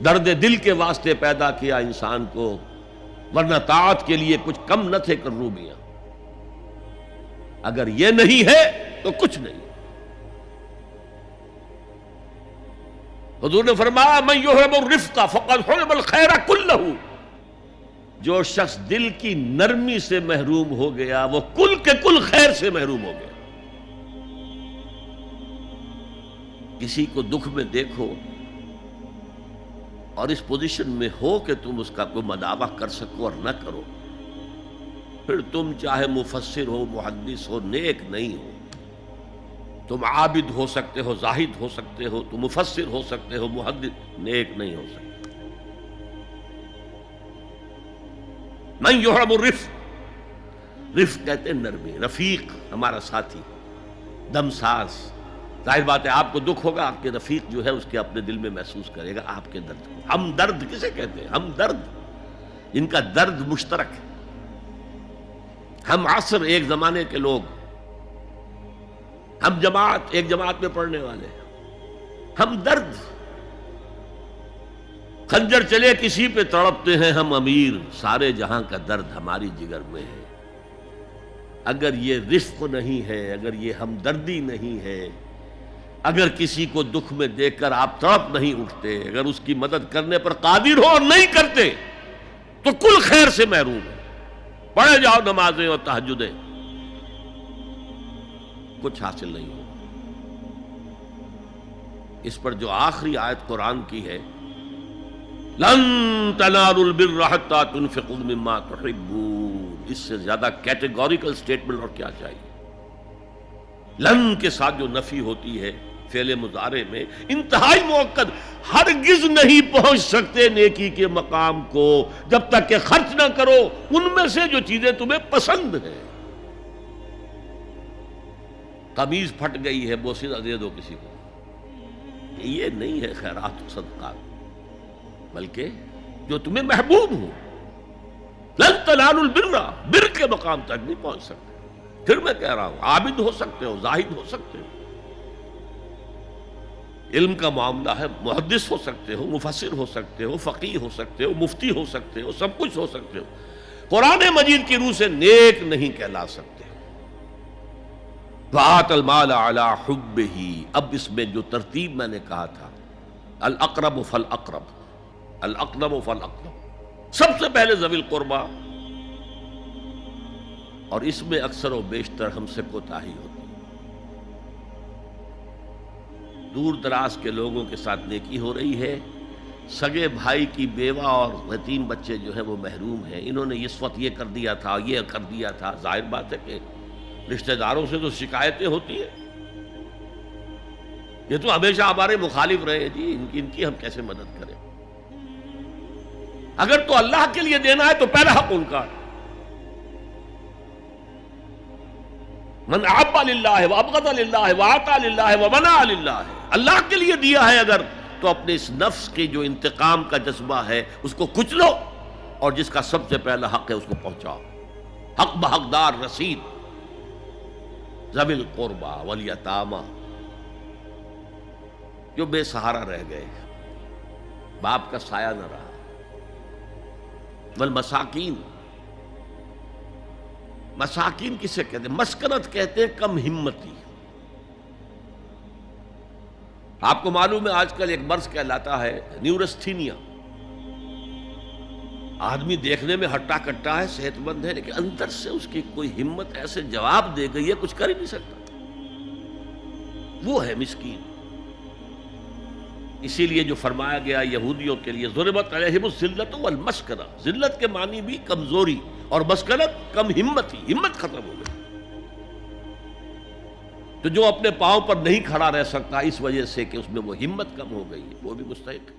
درد دل کے واسطے پیدا کیا انسان کو، ورنہ طاعت کے لیے کچھ کم نہ تھے کروبیاں۔ اگر یہ نہیں ہے تو کچھ نہیں۔ حضور نے فرمایا من یحرم الرفق فقد حرم الخیر کلہ، جو شخص دل کی نرمی سے محروم ہو گیا وہ کل کے کل خیر سے محروم ہو گیا۔ کسی کو دکھ میں دیکھو اور اس پوزیشن میں ہو کہ تم اس کا کوئی مداوع کر سکو اور نہ کرو، پھر تم چاہے مفسر ہو، محدث ہو، نیک نہیں ہو۔ تم عابد ہو سکتے ہو، زاہد ہو سکتے ہو، تم مفسر ہو سکتے ہو، محدث، نیک نہیں ہو سکتے۔ من یحرم الرفق، رفق کہتے ہیں نرمی، رفیق ہمارا ساتھی، دمساز۔ ظاہر بات ہے آپ کو دکھ ہوگا، آپ کے رفیق جو ہے اس کے اپنے دل میں محسوس کرے گا آپ کے درد کو۔ ہم درد کسے کہتے ہیں؟ ہم درد، ان کا درد مشترک ہے۔ ہم عصر، ایک زمانے کے لوگ، ہم جماعت، ایک جماعت میں پڑھنے والے، ہم درد۔ خنجر چلے کسی پہ تڑپتے ہیں ہم امیر، سارے جہاں کا درد ہماری جگر میں ہے۔ اگر یہ رفق نہیں ہے، اگر یہ ہمدردی نہیں ہے، اگر کسی کو دکھ میں دیکھ کر آپ تڑپ نہیں اٹھتے، اگر اس کی مدد کرنے پر قادر ہو اور نہیں کرتے تو کل خیر سے محروم ہے۔ پڑھے جاؤ نمازیں اور تہجدیں، کچھ حاصل نہیں ہو۔ اس پر جو آخری آیت قرآن کی ہے، لن تنالوا البر حتى تنفقوا مما تحبون، اس سے زیادہ کیٹیگوریکل سٹیٹمنٹ اور کیا چاہیے؟ لن کے ساتھ جو نفی ہوتی ہے فعل مضارع میں، انتہائی مؤکد، ہرگز نہیں پہنچ سکتے نیکی کے مقام کو جب تک کہ خرچ نہ کرو ان میں سے جو چیزیں تمہیں پسند ہیں۔ قمیض پھٹ گئی ہے، بوسیدہ دے دو کسی کو، یہ نہیں ہے خیرات و صدقات، بلکہ جو تمہیں محبوب ہو۔ لن تنالوا البر، بر کے مقام تک نہیں پہنچ سکتے۔ پھر میں کہہ رہا ہوں، عابد ہو سکتے ہو، زاہد ہو سکتے ہو، علم کا معاملہ ہے، محدث ہو سکتے ہو، مفسر ہو سکتے ہو، فقیہ ہو سکتے ہو، مفتی ہو سکتے ہو، سب کچھ ہو سکتے ہو، قرآن مجید کی روح سے نیک نہیں کہلا سکتے۔ وَآتَ الْمَالَ عَلَى حُبِّهِ، اب اس میں جو ترتیب میں نے کہا تھا، الْأَقْرَبُ فَالْأَقْرَبُ، الْأَقْرَبُ فَالْأَقْرَبُ، سب سے پہلے ذوی القربیٰ، اور اس میں اکثر و بیشتر ہم سے کوتاہی ہوتی ہے۔ دور دراز کے لوگوں کے ساتھ نیکی ہو رہی ہے، سگے بھائی کی بیوہ اور یتیم بچے جو ہیں وہ محروم ہیں، انہوں نے اس وقت یہ کر دیا تھا، یہ کر دیا تھا۔ ظاہر بات ہے کہ رشتہ داروں سے تو شکایتیں ہوتی ہیں، یہ تو ہمیشہ ہمارے مخالف رہے، جی ان کی ہم کیسے مدد کریں؟ اگر تو اللہ کے لیے دینا ہے تو پہلا حق ان کا۔ من احب للہ وابغض للہ واعطى للہ ومنع للہ، اللہ کے لیے دیا ہے اگر تو اپنے اس نفس کی جو انتقام کا جذبہ ہے اس کو کچلو، اور جس کا سب سے پہلا حق ہے اس کو پہنچاؤ۔ حق بحقدار رسید، ذوی القربى والیتامى، جو بے سہارا رہ گئے، باپ کا سایہ نہ رہا، والمساکین، مساکین کسے کہتے ہیں؟ مسکنت کہتے ہیں کم ہمتی۔ آپ کو معلوم ہے آج کل ایک مرض کہلاتا ہے نیورستھینیا، آدمی دیکھنے میں ہٹا کٹا ہے، صحت مند ہے، لیکن اندر سے اس کی کوئی ہمت ایسے جواب دے گئی ہے کچھ کر ہی نہیں سکتا، وہ ہے مسکین۔ اسی لیے جو فرمایا گیا یہودیوں کے لیے، ضربت علیہم الذلۃ والمسکنہ، ذلت کے معنی بھی کمزوری، اور مسکنت کم ہمت، ہی ہمت ختم ہو گئی۔ تو جو اپنے پاؤں پر نہیں کھڑا رہ سکتا اس وجہ سے کہ اس میں وہ ہمت کم ہو گئی ہے، وہ بھی مستحق ہے۔